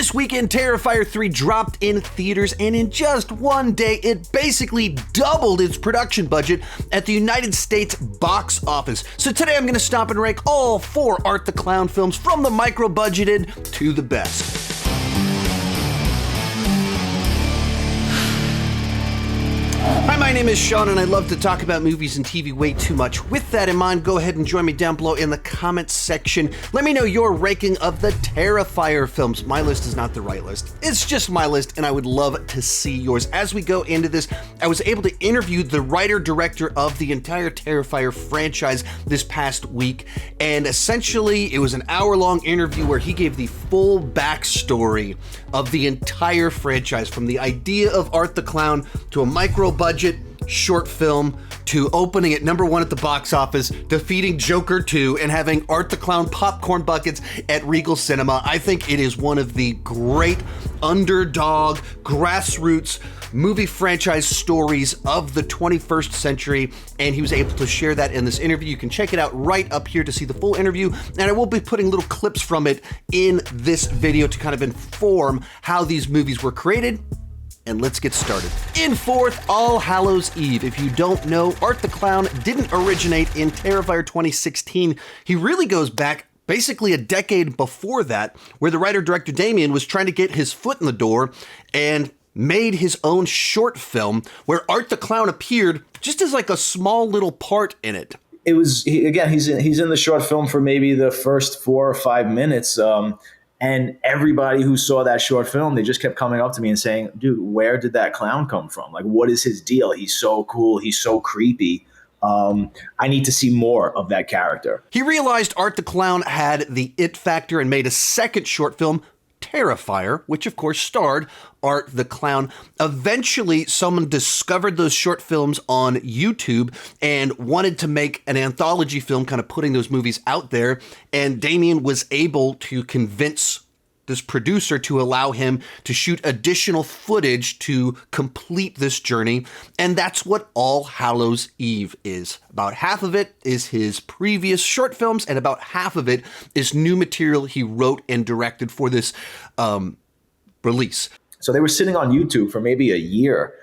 This weekend, Terrifier 3 dropped in theaters, and in just one day, it basically doubled its production budget at the United States box office. So today I'm going to stop and rank all 4 Art the Clown films from the micro-budgeted to the best. Hi, my name is Sean, and I love to talk about movies and TV way too much. With that in mind, go ahead and join me down below in the comments section. Let me know your ranking of the Terrifier films. My list is not the right list. It's just my list, and I would love to see yours. As we go into this, I was able to interview the writer-director of the entire Terrifier franchise this past week, and essentially, it was an hour-long interview where he gave the full backstory of the entire franchise, from the idea of Art the Clown to a micro-budget short film to opening at #1 at the box office, defeating Joker 2, and having Art the Clown popcorn buckets at Regal Cinema. I think it is one of the great underdog, grassroots movie franchise stories of the 21st century, and he was able to share that in this interview. You can check it out right up here to see the full interview, and I will be putting little clips from it in this video to kind of inform how these movies were created. And let's get started. In fourth, All Hallows Eve. If you don't know, Art the Clown didn't originate in Terrifier 2016. He really goes back basically a decade before that, where the writer-director Damien was trying to get his foot in the door and made his own short film where Art the Clown appeared just as like a small little part in it. It was, he's in the short film for maybe the first 4 or 5 minutes. And everybody who saw that short film, they just kept coming up to me and saying, dude, where did that clown come from? Like, what is his deal? He's so cool. He's so creepy. I need to see more of that character. He realized Art the Clown had the it factor and made a second short film, Terrifier, which of course starred Art the Clown. Eventually, someone discovered those short films on YouTube and wanted to make an anthology film, kind of putting those movies out there. And Damien was able to convince this producer to allow him to shoot additional footage to complete this journey. And that's what All Hallows Eve is. About half of it is his previous short films, and about half of it is new material he wrote and directed for this release. So they were sitting on YouTube for maybe a year.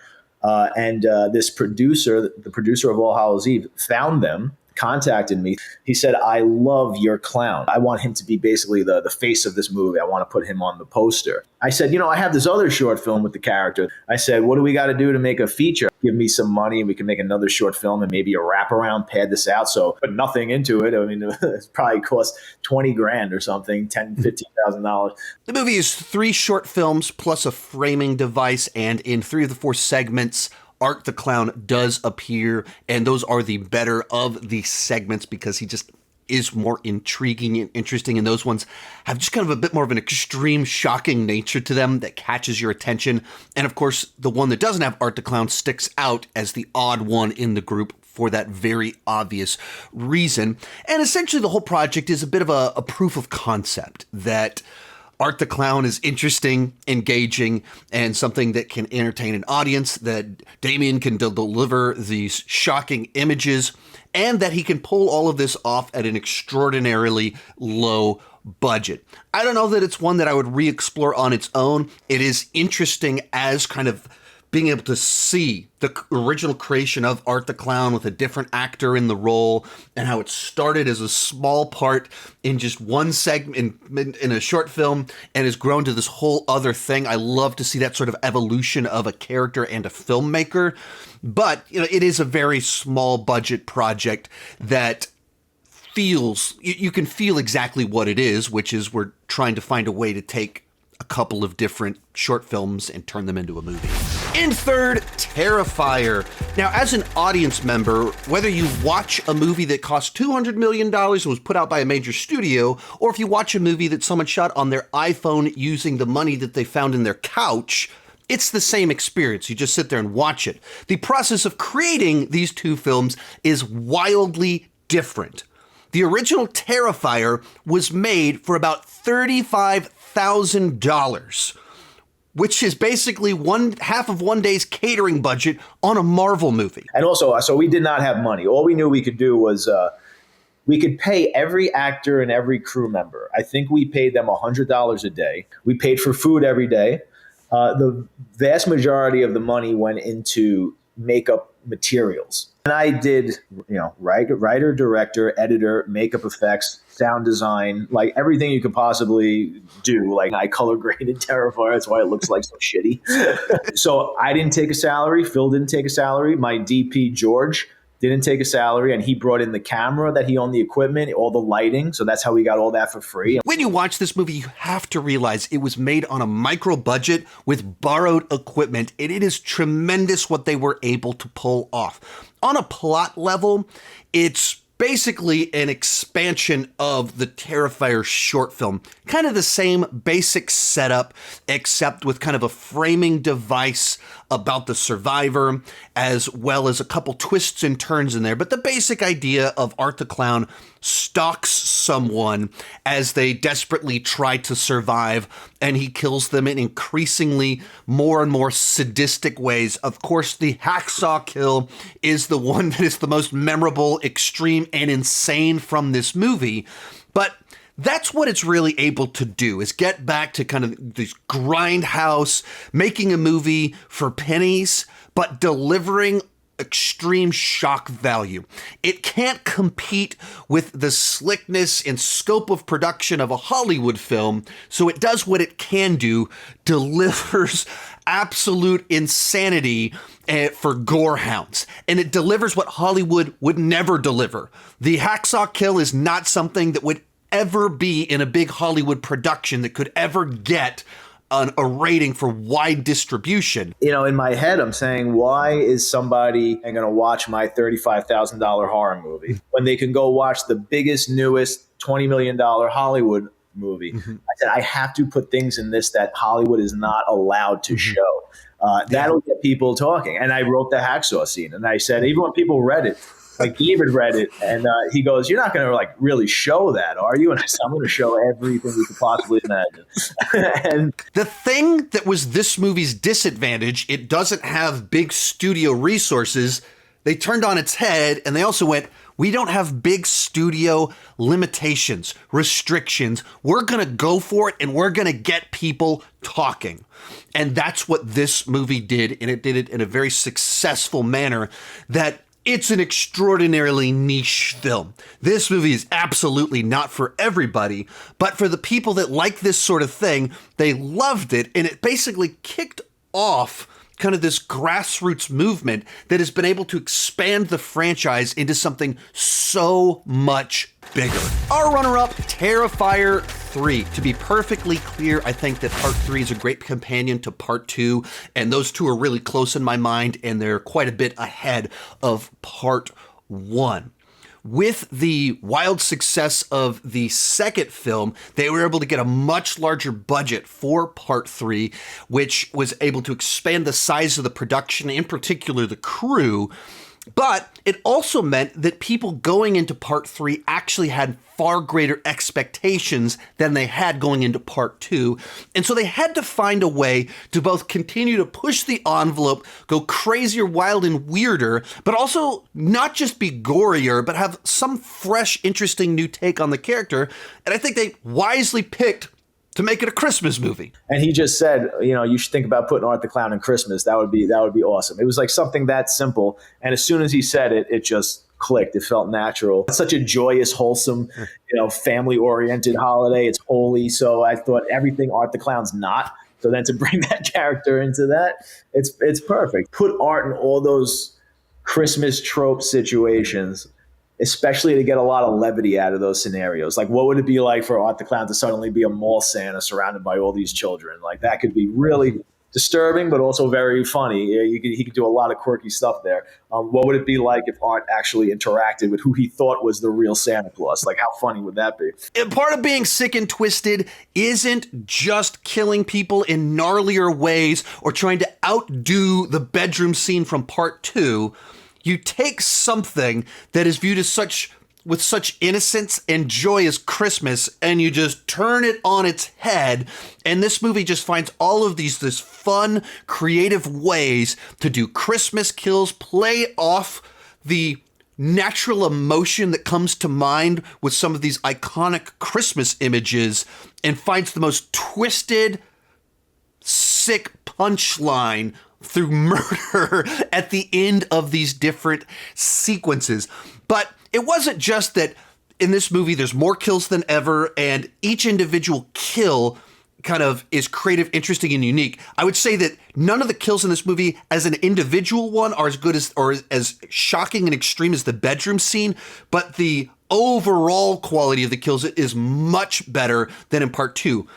And this producer, the producer of All Hallows Eve, found them, contacted me. He said, I love your clown. I want him to be basically the face of this movie. I want to put him on the poster. I said, I have this other short film with the character. I said, what do we got to do to make a feature? Give me some money and we can make another short film and maybe a wraparound, pad this out. So put nothing into it. I mean, it probably cost 20 grand or something, $10,000, $15,000. The movie is 3 short films plus a framing device, and in 3 of the 4 segments, Art the Clown does appear, and those are the better of the segments because he just is more intriguing and interesting, and those ones have just kind of a bit more of an extreme, shocking nature to them that catches your attention. And of course, the one that doesn't have Art the Clown sticks out as the odd one in the group for that very obvious reason. And essentially, the whole project is a bit of a proof of concept that Art the Clown is interesting, engaging, and something that can entertain an audience, that Damien can deliver these shocking images, and that he can pull all of this off at an extraordinarily low budget. I don't know that it's one that I would re-explore on its own. It is interesting as kind of being able to see the original creation of Art the Clown with a different actor in the role, and how it started as a small part in just one segment in a short film and has grown to this whole other thing. I love to see that sort of evolution of a character and a filmmaker. But it is a very small budget project that feels, you can feel exactly what it is, which is we're trying to find a way to take a couple of different short films and turn them into a movie. In third, Terrifier. Now, as an audience member, whether you watch a movie that cost $200 million and was put out by a major studio, or if you watch a movie that someone shot on their iPhone using the money that they found in their couch, it's the same experience. You just sit there and watch it. The process of creating these 2 films is wildly different. The original Terrifier was made for about $35,000, which is basically half of one day's catering budget on a Marvel movie. And also, so we did not have money. All we knew we could do was we could pay every actor and every crew member. I think we paid them $100 a day. We paid for food every day. The vast majority of the money went into makeup materials. And I did, writer, director, editor, makeup effects, sound design, like everything you could possibly do. Like I color graded Terrifier. That's why it looks like so shitty. So I didn't take a salary. Phil didn't take a salary. My DP, George, didn't take a salary, and he brought in the camera that he owned, the equipment, all the lighting. So that's how we got all that for free. When you watch this movie, you have to realize it was made on a micro budget with borrowed equipment, and it is tremendous what they were able to pull off. On a plot level, it's basically an expansion of the Terrifier short film. Kind of the same basic setup, except with kind of a framing device about the survivor, as well as a couple twists and turns in there. But the basic idea of Art the Clown stalks someone as they desperately try to survive, and he kills them in increasingly more and more sadistic ways. Of course, the hacksaw kill is the one that is the most memorable, extreme, and insane from this movie. But that's what it's really able to do, is get back to kind of this grindhouse, making a movie for pennies, but delivering extreme shock value. It can't compete with the slickness and scope of production of a Hollywood film, so it does what it can do, delivers absolute insanity for gorehounds. And it delivers what Hollywood would never deliver. The hacksaw kill is not something that would ever be in a big Hollywood production that could ever get a rating for wide distribution. In my head, I'm saying, why is somebody going to watch my $35,000 horror movie when they can go watch the biggest, newest $20 million Hollywood movie? Mm-hmm. I said, I have to put things in this that Hollywood is not allowed to show. That'll get people talking. And I wrote the hacksaw scene, and I said, even when people read it, like David read it, and he goes, "You're not going to really show that, are you?" And I said, "I'm going to show everything we could possibly imagine." And the thing that was this movie's disadvantage, it doesn't have big studio resources. They turned on its head, and they also went, we don't have big studio limitations, restrictions. We're going to go for it, and we're going to get people talking. And that's what this movie did, and it did it in a very successful manner that it's an extraordinarily niche film. This movie is absolutely not for everybody, but for the people that like this sort of thing, they loved it, and it basically kicked off kind of this grassroots movement that has been able to expand the franchise into something so much bigger. Our runner-up, Terrifier III. To be perfectly clear, I think that Part 3 is a great companion to Part 2, and those two are really close in my mind, and they're quite a bit ahead of Part 1. With the wild success of the second film, they were able to get a much larger budget for Part 3, which was able to expand the size of the production, in particular the crew. But it also meant that people going into Part 3 actually had far greater expectations than they had going into Part 2. And so they had to find a way to both continue to push the envelope, go crazier, wild, and weirder, but also not just be gorier, but have some fresh, interesting new take on the character. And I think they wisely picked to make it a Christmas movie. And he just said, you should think about putting Art the Clown in Christmas. That would be awesome. It was like something that simple. And as soon as he said it, it just clicked. It felt natural. It's such a joyous, wholesome, family-oriented holiday. It's holy. So I thought everything Art the Clown's not. So then to bring that character into that, it's perfect. Put Art in all those Christmas trope situations, especially to get a lot of levity out of those scenarios. Like, what would it be like for Art the Clown to suddenly be a mall Santa surrounded by all these children? Like, that could be really disturbing, but also very funny. He could do a lot of quirky stuff there. What would it be like if Art actually interacted with who he thought was the real Santa Claus? Like, how funny would that be? And part of being sick and twisted isn't just killing people in gnarlier ways or trying to outdo the bedroom scene from Part 2. You take something that is viewed as with such innocence and joy as Christmas, and you just turn it on its head. And this movie just finds all of this fun, creative ways to do Christmas kills, play off the natural emotion that comes to mind with some of these iconic Christmas images and finds the most twisted, sick punchline through murder at the end of these different sequences. But it wasn't just that in this movie there's more kills than ever, and each individual kill kind of is creative, interesting, and unique. I would say that none of the kills in this movie as an individual one are as good as or as shocking and extreme as the bedroom scene, but the overall quality of the kills is much better than in part 2.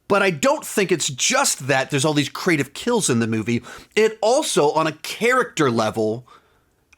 But I don't think it's just that there's all these creative kills in the movie. It also, on a character level,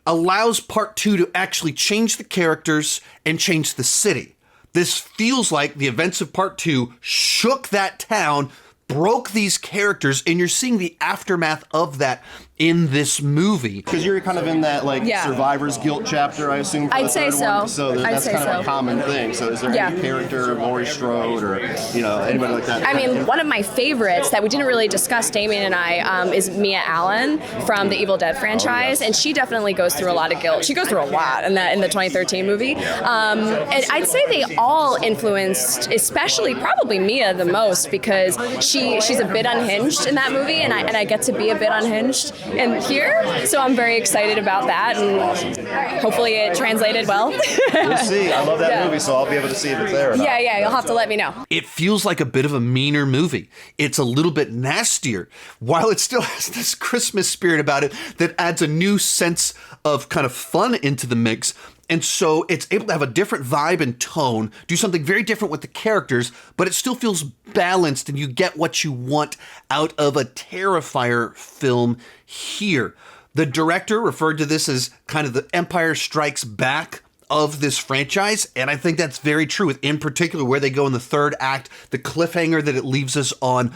allows part 2 to actually change the characters and change the city. This feels like the events of part 2 shook that town, broke these characters, and you're seeing the aftermath of that in this movie. Because you're kind of in that survivor's guilt chapter, I assume. I'd say so. So that's kind of a common thing. So is there any character, Laurie Strode, or anybody like that? I mean, one of my favorites that we didn't really discuss, Damien and I, is Mia Allen from the Evil Dead franchise, and she definitely goes through a lot of guilt. She goes through a lot in the 2013 movie, and I'd say they all influenced, especially probably Mia the most, because she's a bit unhinged in that movie, and I get to be a bit unhinged in here, so I'm very excited about that, and hopefully it translated well. We'll see. I love that movie, so I'll be able to see if it's there or not. Yeah, you'll have to let me know. It feels like a bit of a meaner movie. It's a little bit nastier, while it still has this Christmas spirit about it that adds a new sense of kind of fun into the mix. And so it's able to have a different vibe and tone, do something very different with the characters, but it still feels balanced and you get what you want out of a Terrifier film here. The director referred to this as kind of the Empire Strikes Back of this franchise, and I think that's very true, in particular where they go in the third act, the cliffhanger that it leaves us on.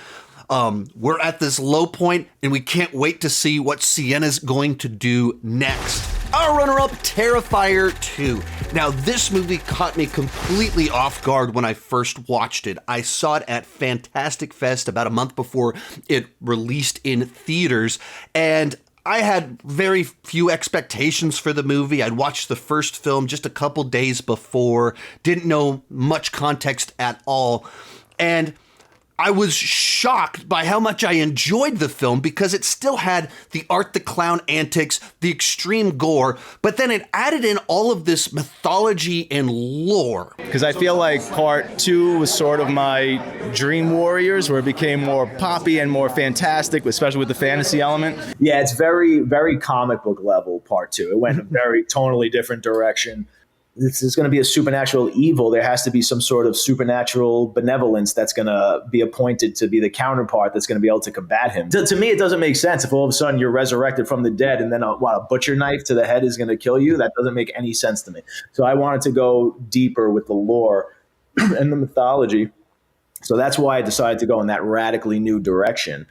We're at this low point, and we can't wait to see what Sienna's going to do next. Our runner-up, Terrifier II. Now, this movie caught me completely off guard when I first watched it. I saw it at Fantastic Fest about a month before it released in theaters, and I had very few expectations for the movie. I'd watched the first film just a couple days before, didn't know much context at all, and I was shocked by how much I enjoyed the film because it still had the Art the Clown antics, the extreme gore, but then it added in all of this mythology and lore. Because I feel like part 2 was sort of my Dream Warriors, where it became more poppy and more fantastic, especially with the fantasy element. Yeah, it's very, very comic book level, part 2. It went a very tonally different direction. This is going to be a supernatural evil. There has to be some sort of supernatural benevolence that's going to be appointed to be the counterpart that's going to be able to combat him. To me, it doesn't make sense if all of a sudden you're resurrected from the dead and then a butcher knife to the head is going to kill you. That doesn't make any sense to me. So I wanted to go deeper with the lore and the mythology. So that's why I decided to go in that radically new direction.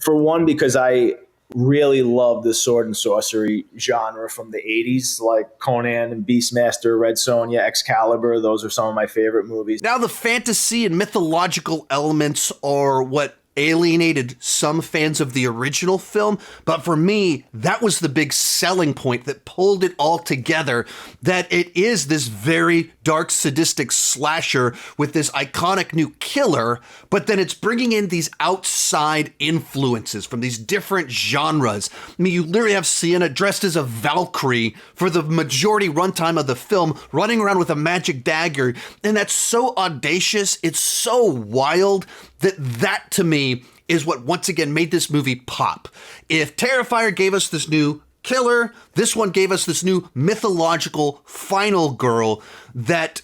For one, because I really love the sword and sorcery genre from the 80s, like Conan and Beastmaster, Red Sonja, Excalibur. Those are some of my favorite movies. Now, the fantasy and mythological elements are what alienated some fans of the original film, but for me, that was the big selling point that pulled it all together, that it is this very dark, sadistic slasher with this iconic new killer, but then it's bringing in these outside influences from these different genres. I mean, you literally have Sienna dressed as a Valkyrie for the majority runtime of the film, running around with a magic dagger, and that's so audacious, it's so wild, that to me is what once again made this movie pop. If Terrifier gave us this new killer, this one gave us this new mythological final girl that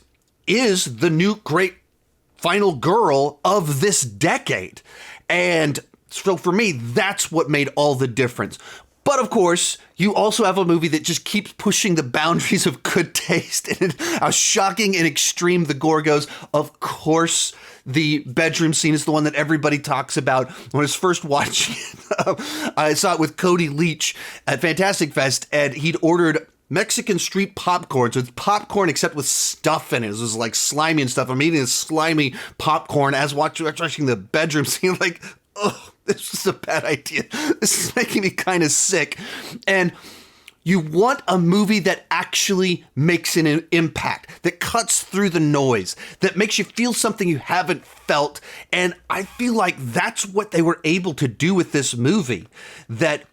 is the new great final girl of this decade. And so for me, that's what made all the difference. But of course, you also have a movie that just keeps pushing the boundaries of good taste and how shocking and extreme the gore goes. Of course, the bedroom scene is the one that everybody talks about. When I was first watching it, I saw it with Cody Leach at Fantastic Fest, and he'd ordered Mexican street popcorn. So it's popcorn except with stuff in it. It was like slimy and stuff. I'm eating this slimy popcorn as watching the bedroom scene, like, oh, this is a bad idea. This is making me kind of sick. And You want a movie that actually makes an impact, that cuts through the noise, that makes you feel something you haven't felt. And I feel like that's what they were able to do with this movie. That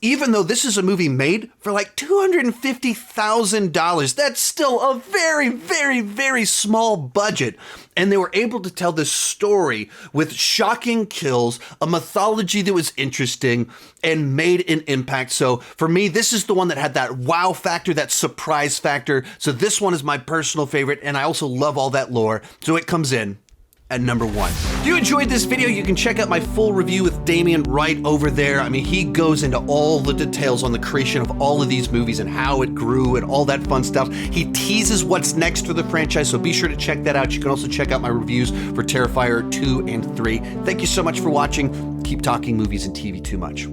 even though this is a movie made for like $250,000, that's still a very, very, very small budget. And they were able to tell this story with shocking kills, a mythology that was interesting, and made an impact. So for me, this is the one that had that wow factor, that surprise factor. So this one is my personal favorite, and I also love all that lore. So it comes in at number 1. If you enjoyed this video, you can check out my full review with Damien right over there. I mean, he goes into all the details on the creation of all of these movies and how it grew and all that fun stuff. He teases what's next for the franchise, so be sure to check that out. You can also check out my reviews for Terrifier 2 and 3. Thank you so much for watching. Keep talking movies and TV too much.